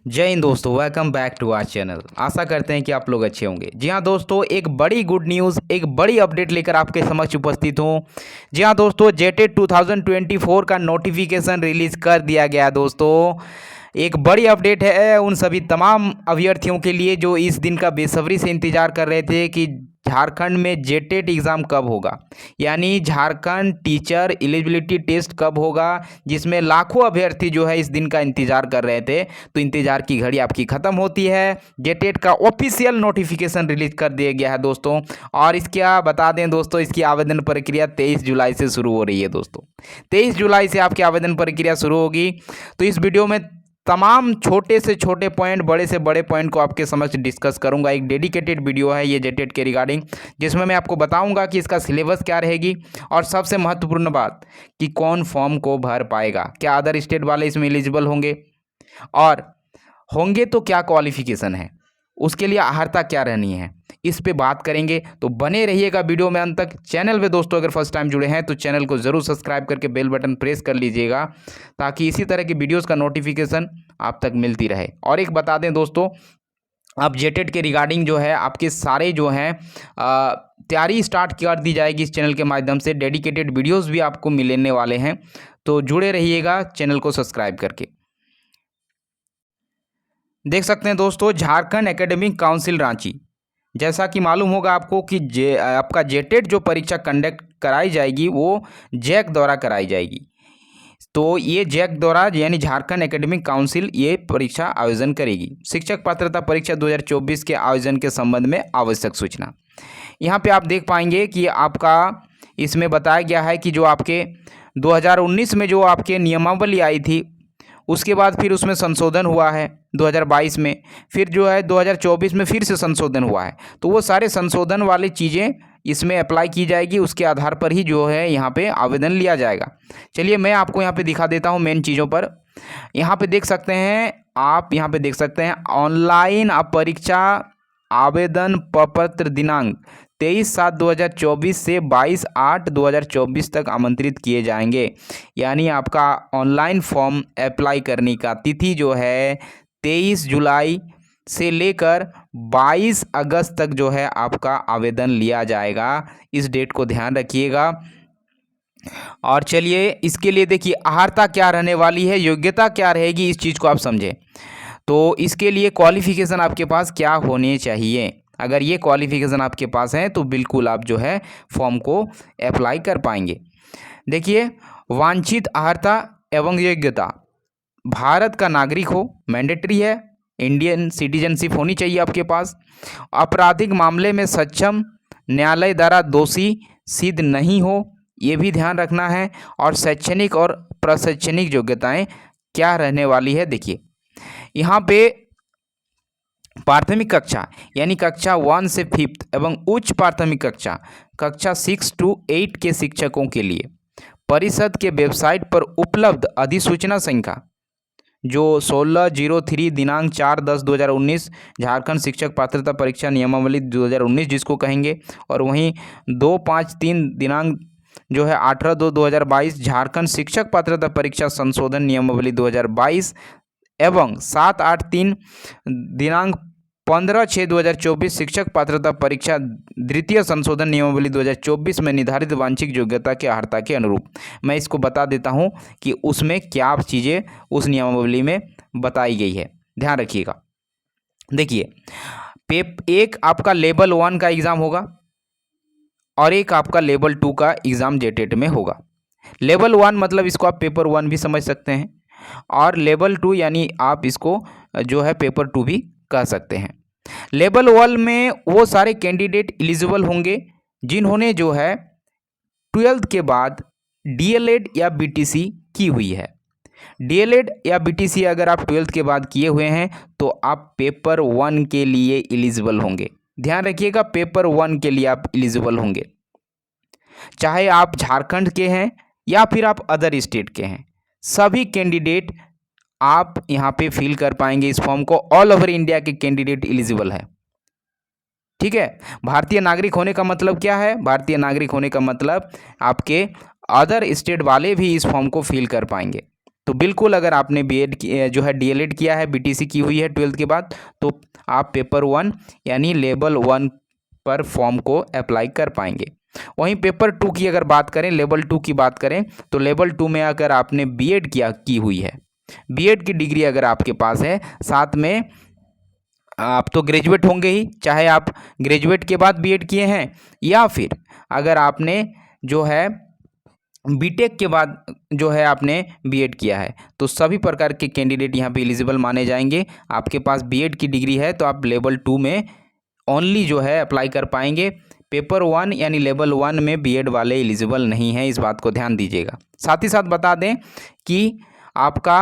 जय हिंद दोस्तों, welcome back to our channel. आशा करते हैं कि आप लोग अच्छे होंगे। जी हाँ दोस्तों, एक बड़ी गुड न्यूज़, एक बड़ी अपडेट लेकर आपके समक्ष उपस्थित हूँ। जी हाँ दोस्तों, जेटेट 2024 का नोटिफिकेशन रिलीज़ कर दिया गया है दोस्तों। एक बड़ी अपडेट है उन सभी तमाम अभ्यर्थियों के लिए जो इस दिन का बेसब्री से इंतजार कर रहे थे कि झारखंड में जेटेट एग्ज़ाम कब होगा, यानी झारखंड टीचर एलिजिबिलिटी टेस्ट कब होगा, जिसमें लाखों अभ्यर्थी जो है इस दिन का इंतजार कर रहे थे। तो इंतजार की घड़ी आपकी ख़त्म होती है। जेटेट का ऑफिशियल नोटिफिकेशन रिलीज कर दिया गया है दोस्तों। और इसका बता दें दोस्तों, इसकी आवेदन प्रक्रिया 23 जुलाई से शुरू हो रही है दोस्तों। 23 जुलाई से आपकी आवेदन प्रक्रिया शुरू होगी। तो इस वीडियो में तमाम छोटे से छोटे पॉइंट, बड़े से बड़े पॉइंट को आपके समक्ष डिस्कस करूंगा। एक डेडिकेटेड वीडियो है ये जेटेट के रिगार्डिंग, जिसमें मैं आपको बताऊंगा कि इसका सिलेबस क्या रहेगी और सबसे महत्वपूर्ण बात कि कौन फॉर्म को भर पाएगा, क्या अदर स्टेट वाले इसमें एलिजिबल होंगे, और होंगे तो क्या क्वालिफिकेशन है, उसके लिए अर्हता क्या रहनी है, इस पे बात करेंगे। तो बने रहिएगा वीडियो में अंत तक। चैनल पे दोस्तों अगर फर्स्ट टाइम जुड़े हैं तो चैनल को ज़रूर सब्सक्राइब करके बेल बटन प्रेस कर लीजिएगा, ताकि इसी तरह की वीडियोस का नोटिफिकेशन आप तक मिलती रहे। और एक बता दें दोस्तों, अब जेटेट के रिगार्डिंग जो है आपके सारे जो हैं तैयारी स्टार्ट कर दी जाएगी इस चैनल के माध्यम से। डेडिकेटेड वीडियोस भी आपको मिलने वाले हैं, तो जुड़े रहिएगा चैनल को सब्सक्राइब करके। देख सकते हैं दोस्तों, झारखंड एकेडमिक काउंसिल रांची, जैसा कि मालूम होगा आपको कि आपका जेटेट जो परीक्षा कंडक्ट कराई जाएगी वो जैक द्वारा कराई जाएगी। तो ये जैक द्वारा यानी झारखंड एकेडमिक काउंसिल ये परीक्षा आयोजन करेगी। शिक्षक पात्रता परीक्षा 2024 के आयोजन के संबंध में आवश्यक सूचना यहाँ पे आप देख पाएंगे कि आपका इसमें बताया गया है कि जो आपके 2019 में जो आपके नियमावली आई थी, उसके बाद फिर उसमें संशोधन हुआ है 2022 में, फिर जो है 2024 में फिर से संशोधन हुआ है। तो वो सारे संशोधन वाली चीज़ें इसमें अप्लाई की जाएगी, उसके आधार पर ही जो है यहाँ पे आवेदन लिया जाएगा। चलिए मैं आपको यहाँ पे दिखा देता हूँ मेन चीज़ों पर। यहाँ पे देख सकते हैं आप, यहाँ पे देख सकते हैं ऑनलाइन परीक्षा आवेदन प्रपत्र दिनांक 23/7/2024 से 22/8/2024 तक आमंत्रित किए जाएंगे। यानी आपका ऑनलाइन फॉर्म अप्लाई करने का तिथि जो है 23 जुलाई से लेकर 22 अगस्त तक जो है आपका आवेदन लिया जाएगा। इस डेट को ध्यान रखिएगा। और चलिए इसके लिए देखिए अर्हता क्या रहने वाली है, योग्यता क्या रहेगी, इस चीज़ को आप समझें। तो इसके लिए क्वालिफिकेशन आपके पास क्या होने चाहिए, अगर ये क्वालिफिकेशन आपके पास है तो बिल्कुल आप जो है फॉर्म को अप्लाई कर पाएंगे। देखिए, वांछित अर्हता एवं योग्यता, भारत का नागरिक हो, मैंडेटरी है, इंडियन सिटीजनशिप होनी चाहिए आपके पास, आपराधिक मामले में सक्षम, न्यायालय द्वारा दोषी सिद्ध नहीं हो, ये भी ध्यान रखना है। और शैक्षणिक और प्रशैक्षणिक योग्यताएं क्या रहने वाली है, देखिए यहाँ पे प्राथमिक कक्षा यानी कक्षा 1 से 5 एवं उच्च प्राथमिक कक्षा कक्षा 6 to 8 के शिक्षकों के लिए परिषद के वेबसाइट पर उपलब्ध अधिसूचना संख्या जो 16/03 दिनांक 4/10/2019 झारखंड शिक्षक पात्रता परीक्षा नियमावली 2019 जिसको कहेंगे, और वहीं 2/5/3 दिनांक जो है 18/2/2022 झारखंड शिक्षक पात्रता परीक्षा संशोधन नियमावली 2022 एवं 7/8/3 दिनांक 15/6/2024 शिक्षक पात्रता परीक्षा द्वितीय संशोधन नियमावली 2024 में निर्धारित वांछित योग्यता के अर्हता के अनुरूप। मैं इसको बता देता हूं कि उसमें क्या चीज़ें उस नियमावली में बताई गई है, ध्यान रखिएगा। देखिए, एक आपका लेवल 1 का एग्ज़ाम होगा और एक आपका लेवल 2 का एग्ज़ाम जेटेट में होगा। लेवल 1 मतलब इसको आप पेपर 1 भी समझ सकते हैं, और लेवल 2 यानी आप इसको जो है पेपर 2 भी कह सकते हैं। लेवल 1 में वो सारे कैंडिडेट एलिजिबल होंगे जिन्होंने जो है 12th के बाद डीएलएड या बीटीसी की हुई है। डीएलएड या बीटीसी अगर आप 12th के बाद किए हुए हैं तो आप पेपर 1 के लिए एलिजिबल होंगे। ध्यान रखिएगा, पेपर 1 के लिए आप एलिजिबल होंगे, चाहे आप झारखंड के हैं या फिर आप अदर स्टेट के हैं, सभी कैंडिडेट आप यहाँ पे फिल कर पाएंगे इस फॉर्म को। ऑल ओवर इंडिया के कैंडिडेट एलिजिबल है, ठीक है। भारतीय नागरिक होने का मतलब क्या है, भारतीय नागरिक होने का मतलब आपके अदर स्टेट वाले भी इस फॉर्म को फिल कर पाएंगे। तो बिल्कुल अगर आपने बीएड जो है डीएलएड किया है, बीटीसी की हुई है 12th के बाद, तो आप पेपर 1 यानी लेवल 1 पर फॉर्म को अप्लाई कर पाएंगे। वहीं पेपर 2 की अगर बात करें, लेवल 2 की बात करें, तो लेवल 2 में अगर आपने बीएड की हुई है, बीएड की डिग्री अगर आपके पास है, साथ में आप तो ग्रेजुएट होंगे ही, चाहे आप ग्रेजुएट के बाद बीएड किए हैं या फिर अगर आपने जो है बीटेक के बाद जो है आपने बीएड किया है, तो सभी प्रकार के कैंडिडेट यहाँ पे एलिजिबल माने जाएंगे। आपके पास बीएड की डिग्री है तो आप लेवल 2 में ओनली जो है अप्लाई कर पाएंगे। पेपर 1 यानी लेवल 1 में बीएड वाले एलिजिबल नहीं हैं, इस बात को ध्यान दीजिएगा। साथ ही साथ बता दें कि आपका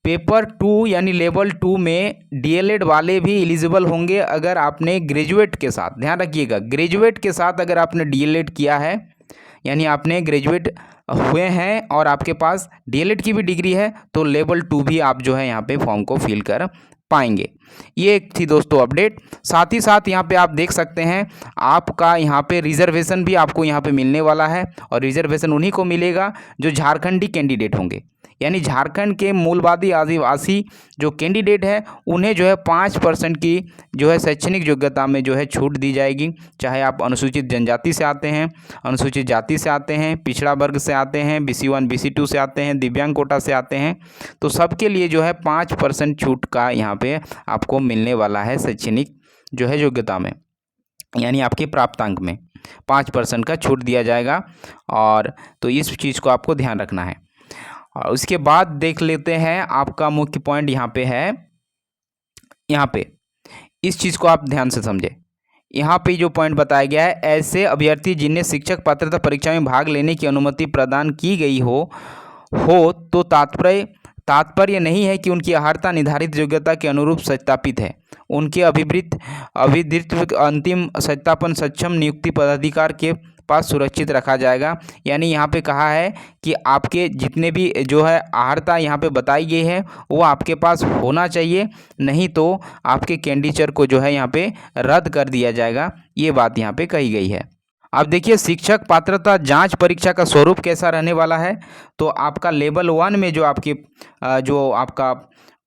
पेपर 2 यानी लेवल 2 में डीएलएड वाले भी एलिजिबल होंगे अगर आपने ग्रेजुएट के साथ, ध्यान रखिएगा, ग्रेजुएट के साथ अगर आपने डीएलएड किया है, यानी आपने ग्रेजुएट हुए हैं और आपके पास डीएलएड की भी डिग्री है, तो लेवल 2 भी आप जो है यहाँ पे फॉर्म को फिल कर पाएंगे। ये एक थी दोस्तों अपडेट। साथ ही साथ यहाँ पे आप देख सकते हैं आपका यहाँ पे रिजर्वेशन भी आपको यहाँ पे मिलने वाला है, और रिजर्वेशन उन्हीं को मिलेगा जो झारखंडी कैंडिडेट होंगे, यानी झारखंड के मूलवादी आदिवासी जो कैंडिडेट है उन्हें जो है 5% की जो है शैक्षणिक योग्यता में जो है छूट दी जाएगी। चाहे आप अनुसूचित जनजाति से आते हैं, अनुसूचित जाति से आते हैं, पिछड़ा वर्ग से आते हैं, BC1 BC2 से आते हैं, दिव्यांग कोटा से आते हैं, तो सबके लिए जो है 5% छूट का यहाँ पे आपको मिलने वाला है शैक्षणिक जो है योग्यता में, यानी आपके प्राप्तांक में 5% का छूट दिया जाएगा। और तो इस चीज़ को आपको ध्यान रखना है। और उसके बाद देख लेते हैं आपका मुख्य पॉइंट यहाँ पे है, यहाँ पे इस चीज़ को आप ध्यान से समझें। यहाँ पे जो पॉइंट बताया गया है, ऐसे अभ्यर्थी जिन्हें शिक्षक पात्रता परीक्षा में भाग लेने की अनुमति प्रदान की गई हो तो तात्पर्य नहीं है कि उनकी अर्हता निर्धारित योग्यता के अनुरूप सत्यापित है। उनके अभिधृत अंतिम सत्यापन सक्षम नियुक्ति पदाधिकार के पास सुरक्षित रखा जाएगा। यानी यहाँ पे कहा है कि आपके जितने भी जो है अर्हता यहाँ पे बताई गई है वो आपके पास होना चाहिए, नहीं तो आपके कैंडिडेट को जो है यहाँ पे रद्द कर दिया जाएगा। ये बात यहाँ पे कही गई है। अब देखिए शिक्षक पात्रता जांच परीक्षा का स्वरूप कैसा रहने वाला है। तो आपका लेवल 1 में जो आपका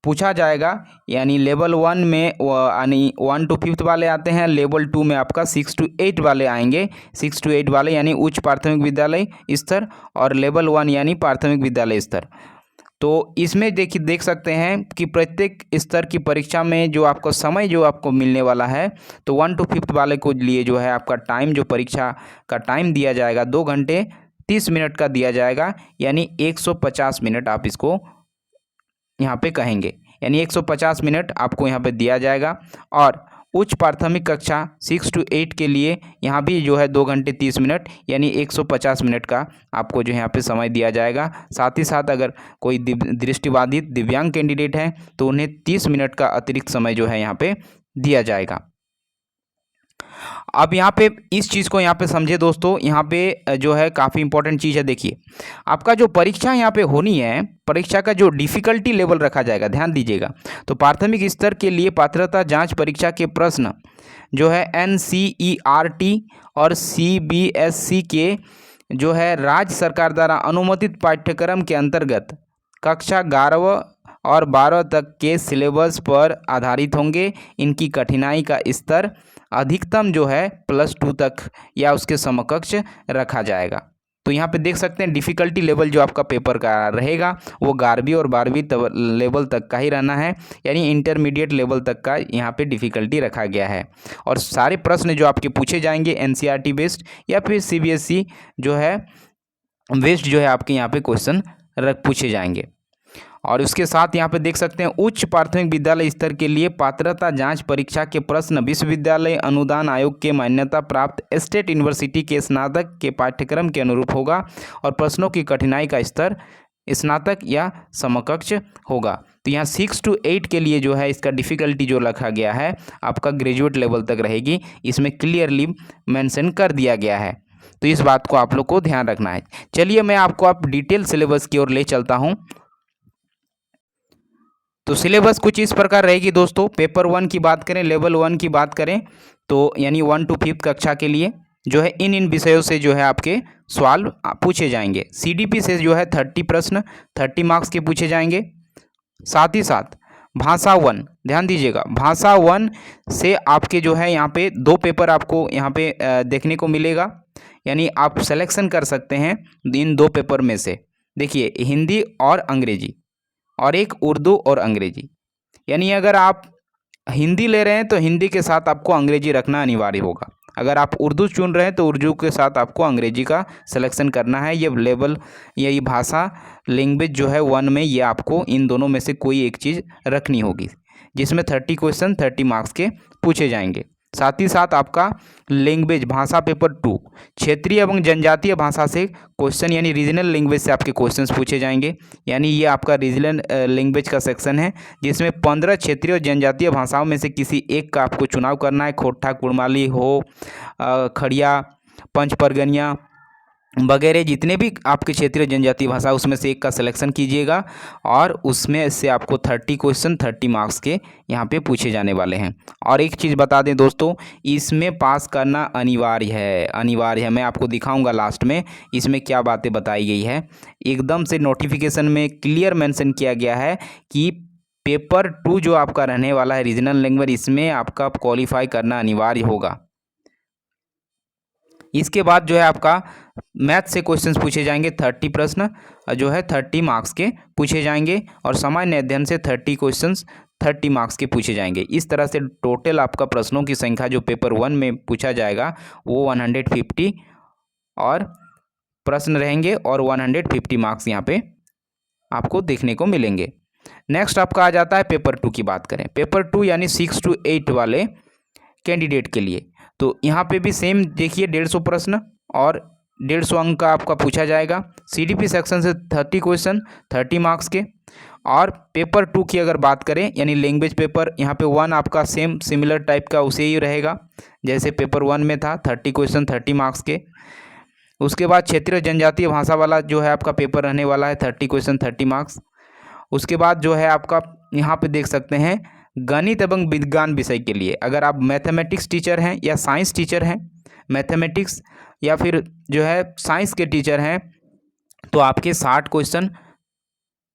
पूछा जाएगा, यानी लेवल 1 में यानी 1 to 5th वाले आते हैं, लेवल 2 में आपका 6 to 8 वाले आएंगे, 6 to 8 वाले यानी उच्च प्राथमिक विद्यालय स्तर, और लेवल 1 यानी प्राथमिक विद्यालय स्तर। तो इसमें देख सकते हैं कि प्रत्येक स्तर की परीक्षा में जो आपको समय जो आपको मिलने वाला है, तो 1 to 5th वाले को लिए जो है आपका टाइम, जो परीक्षा का टाइम दिया जाएगा 2 घंटे 30 मिनट का दिया जाएगा, यानी 150 मिनट आप इसको यहाँ पे कहेंगे, यानी 150 मिनट आपको यहाँ पे दिया जाएगा। और उच्च प्राथमिक कक्षा 6 to 8 के लिए यहाँ भी जो है 2 घंटे 30 मिनट यानी 150 मिनट का आपको जो यहाँ पे समय दिया जाएगा। साथ ही साथ अगर कोई दृष्टिबाधित दिव्यांग कैंडिडेट हैं तो उन्हें 30 मिनट का अतिरिक्त समय जो है यहाँ पे दिया जाएगा। अब यहाँ पे इस चीज़ को यहाँ पे समझे दोस्तों, यहाँ पे जो है काफ़ी इंपॉर्टेंट चीज़ है। देखिए आपका जो परीक्षा यहाँ पे होनी है, परीक्षा का जो डिफ़िकल्टी लेवल रखा जाएगा, ध्यान दीजिएगा। तो प्राथमिक स्तर के लिए पात्रता जांच परीक्षा के प्रश्न जो है NCERT और CBSE के जो है राज्य सरकार द्वारा अनुमोदित पाठ्यक्रम के अंतर्गत कक्षा 11 और 12 तक के सिलेबस पर आधारित होंगे। इनकी कठिनाई का स्तर अधिकतम जो है +2 तक या उसके समकक्ष रखा जाएगा। तो यहाँ पे देख सकते हैं डिफ़िकल्टी लेवल जो आपका पेपर का रहेगा वो 11वीं और 12वीं लेवल तक का ही रहना है, यानी इंटरमीडिएट लेवल तक का यहाँ पे डिफ़िकल्टी रखा गया है। और सारे प्रश्न जो आपके पूछे जाएंगे NCERT बेस्ड या फिर CBSE जो है बेस्ड जो है आपके यहाँ पे क्वेश्चन पूछे जाएंगे। और उसके साथ यहाँ पे देख सकते हैं उच्च प्राथमिक विद्यालय स्तर के लिए पात्रता जांच परीक्षा के प्रश्न विश्वविद्यालय अनुदान आयोग के मान्यता प्राप्त स्टेट यूनिवर्सिटी के स्नातक के पाठ्यक्रम के अनुरूप होगा, और प्रश्नों की कठिनाई का स्तर स्नातक या समकक्ष होगा। तो यहाँ 6 to 8 के लिए जो है इसका डिफ़िकल्टी जो रखा गया है आपका ग्रेजुएट लेवल तक रहेगी, इसमें क्लियरली मेंशन कर दिया गया है। तो इस बात को आप लोग को ध्यान रखना है। चलिए मैं आपको आप डिटेल सिलेबस की ओर ले चलता हूँ। तो सिलेबस कुछ इस प्रकार रहेगी दोस्तों। पेपर 1 की बात करें, लेवल 1 की बात करें तो यानी 1 to 5th कक्षा के लिए, जो है इन विषयों से जो है आपके सवाल पूछे जाएंगे। सीडीपी से जो है 30 प्रश्न 30 मार्क्स के पूछे जाएंगे। साथ ही साथ भाषा 1, ध्यान दीजिएगा, भाषा 1 से आपके जो है यहाँ पे 2 पेपर आपको यहाँ पे देखने को मिलेगा, यानी आप सिलेक्शन कर सकते हैं इन 2 पेपर में से। देखिए, हिंदी और अंग्रेजी, और एक उर्दू और अंग्रेजी। यानी अगर आप हिंदी ले रहे हैं तो हिंदी के साथ आपको अंग्रेजी रखना अनिवार्य होगा। अगर आप उर्दू चुन रहे हैं तो उर्दू के साथ आपको अंग्रेजी का सिलेक्शन करना है। ये लेवल, यही भाषा लैंग्वेज जो है 1 में, ये आपको इन दोनों में से कोई एक चीज़ रखनी होगी, जिसमें 30 क्वेश्चन 30 मार्क्स के पूछे जाएंगे। साथ ही साथ आपका लैंग्वेज भाषा पेपर 2 क्षेत्रीय एवं जनजातीय भाषा से क्वेश्चन, यानी रीजनल लैंग्वेज से आपके क्वेश्चंस पूछे जाएंगे। यानी ये आपका रीजनल लैंग्वेज का सेक्शन है, जिसमें 15 क्षेत्रीय और जनजातीय भाषाओं में से किसी एक का आपको चुनाव करना है। खोटा, कुड़माली, हो, खड़िया, पंच परगनिया वगैरह जितने भी आपके क्षेत्रीय जनजातीय भाषा, उसमें से एक का सिलेक्शन कीजिएगा, और उसमें से आपको 30 क्वेश्चन 30 मार्क्स के यहाँ पे पूछे जाने वाले हैं। और एक चीज़ बता दें दोस्तों, इसमें पास करना अनिवार्य है, अनिवार्य है। मैं आपको दिखाऊंगा लास्ट में इसमें क्या बातें बताई गई है। एकदम से नोटिफिकेशन में क्लियर मेंशन किया गया है कि पेपर 2 जो आपका रहने वाला है रीजनल लैंग्वेज, इसमें आपका क्वालिफाई करना अनिवार्य होगा। इसके बाद जो है आपका मैथ से क्वेश्चंस पूछे जाएंगे, 30 प्रश्न जो है 30 मार्क्स के पूछे जाएंगे, और सामान्य अध्ययन से 30 क्वेश्चंस 30 मार्क्स के पूछे जाएंगे। इस तरह से टोटल आपका प्रश्नों की संख्या जो पेपर 1 में पूछा जाएगा वो 150 और प्रश्न रहेंगे, और 150 मार्क्स यहाँ पे आपको देखने को मिलेंगे। नेक्स्ट आपका आ जाता है पेपर 2 की बात करें। पेपर 2 यानी 6 to 8 वाले कैंडिडेट के लिए, तो यहाँ पे भी सेम देखिए 150 प्रश्न और 150 अंक का आपका पूछा जाएगा। सीडीपी सेक्शन से 30 क्वेश्चन 30 मार्क्स के। और पेपर 2 की अगर बात करें, यानी लैंग्वेज पेपर, यहाँ पे 1 आपका सेम सिमिलर टाइप का उसे ही रहेगा जैसे पेपर 1 में था, 30 क्वेश्चन 30 मार्क्स के। उसके बाद क्षेत्रीय जनजातीय भाषा वाला जो है आपका पेपर रहने वाला है 30 क्वेश्चन 30 मार्क्स। उसके बाद जो है आपका यहाँ पे देख सकते हैं गणित एवं विज्ञान विषय के लिए, अगर आप मैथमेटिक्स टीचर हैं या साइंस टीचर हैं, मैथमेटिक्स या फिर जो है साइंस के टीचर हैं, तो आपके 60 क्वेश्चन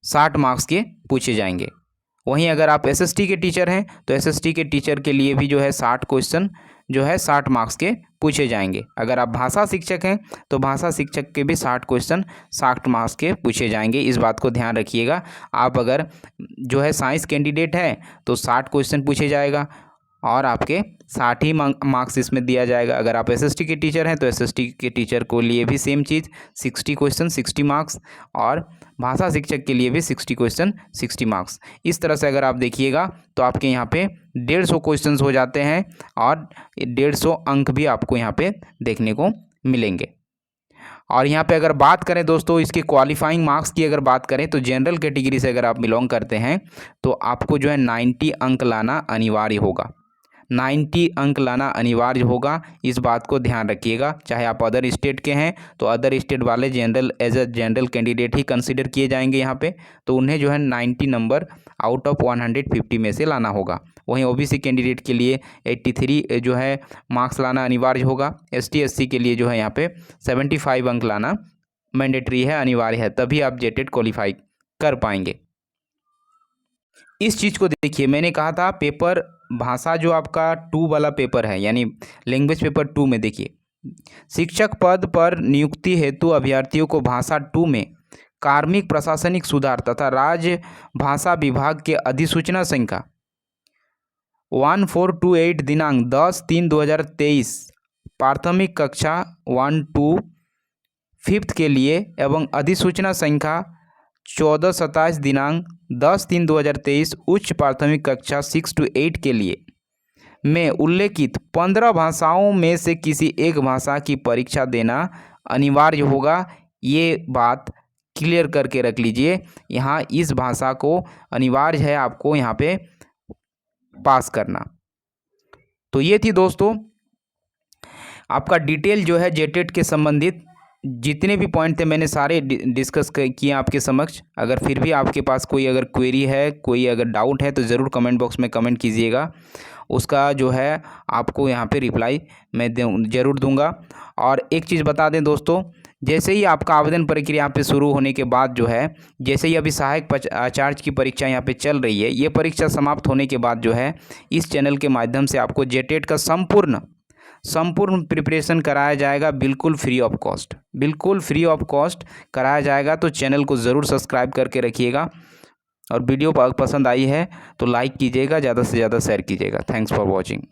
60 मार्क्स के पूछे जाएंगे। वहीं अगर आप एसएसटी के टीचर हैं तो एसएसटी के टीचर के लिए भी जो है 60 क्वेश्चन जो है 60 मार्क्स के पूछे जाएंगे। अगर आप भाषा शिक्षक हैं तो भाषा शिक्षक के भी 60 क्वेश्चन 60 मार्क्स के पूछे जाएंगे। इस बात को ध्यान रखिएगा। आप अगर जो है साइंस कैंडिडेट है तो 60 क्वेश्चन पूछे जाएगा और आपके 60 ही मार्क्स इसमें दिया जाएगा। अगर आप एसएसटी के टीचर हैं तो एसएसटी के टीचर को लिए भी सेम चीज़ 60 क्वेश्चन 60 मार्क्स, और भाषा शिक्षक के लिए भी 60 क्वेश्चन 60 मार्क्स। इस तरह से अगर आप देखिएगा तो आपके यहाँ पे 150 क्वेश्चन हो जाते हैं और 150 अंक भी आपको यहाँ पे देखने को मिलेंगे। और यहाँ पे अगर बात करें दोस्तों इसके क्वालिफाइंग मार्क्स की, अगर बात करें तो जनरल कैटेगरी से अगर आप बिलोंग करते हैं तो आपको जो है 90 अंक लाना अनिवार्य होगा। 90 अंक लाना अनिवार्य होगा, इस बात को ध्यान रखिएगा। चाहे आप अदर स्टेट के हैं तो अदर स्टेट वाले general as a general candidate ही कंसीडर किए जाएंगे यहाँ पे, तो उन्हें जो है 90 नंबर आउट ऑफ 150 में से लाना होगा। वहीं ओबीसी कैंडिडेट के लिए 83 जो है मार्क्स लाना अनिवार्य होगा। एसटी एससी के लिए जो है यहाँ पे 75 अंक लाना मैंडेटरी है, अनिवार्य है, तभी आप जेटेड क्वालिफाई कर पाएंगे। इस चीज़ को देखिए, मैंने कहा था पेपर भाषा जो आपका 2 वाला पेपर है यानी लैंग्वेज पेपर 2 में देखिए, शिक्षक पद पर नियुक्ति हेतु अभ्यर्थियों को भाषा 2 में कार्मिक प्रशासनिक सुधार तथा राज्य भाषा विभाग के अधिसूचना संख्या 1428 दिनांक 10/3/2023 प्राथमिक कक्षा 1-2 5th के लिए एवं अधिसूचना संख्या 1427 दिनांक 10/3/2023 उच्च प्राथमिक कक्षा 6 to 8 के लिए में उल्लेखित 15 भाषाओं में से किसी एक भाषा की परीक्षा देना अनिवार्य होगा। ये बात क्लियर करके रख लीजिए, यहाँ इस भाषा को अनिवार्य है आपको यहाँ पे पास करना। तो ये थी दोस्तों आपका डिटेल जो है जेटेट के संबंधित जितने भी पॉइंट थे मैंने सारे डिस्कस किए आपके समक्ष। अगर फिर भी आपके पास कोई अगर क्वेरी है, कोई अगर डाउट है तो ज़रूर कमेंट बॉक्स में कमेंट कीजिएगा। उसका जो है आपको यहाँ पे रिप्लाई मैं ज़रूर दूंगा। और एक चीज़ बता दें दोस्तों, जैसे ही आपका आवेदन प्रक्रिया यहाँ पे शुरू होने के बाद जो है, जैसे ही अभी सहायक आचार्य की परीक्षा यहाँ पे चल रही है, ये परीक्षा समाप्त होने के बाद जो है इस चैनल के माध्यम से आपको जेटेट का संपूर्ण प्रिपरेशन कराया जाएगा, बिल्कुल फ्री ऑफ कॉस्ट, बिल्कुल फ्री ऑफ कॉस्ट कराया जाएगा। तो चैनल को ज़रूर सब्सक्राइब करके रखिएगा। और वीडियो पसंद आई है तो लाइक कीजिएगा, ज़्यादा से ज़्यादा शेयर कीजिएगा। Thanks for watching.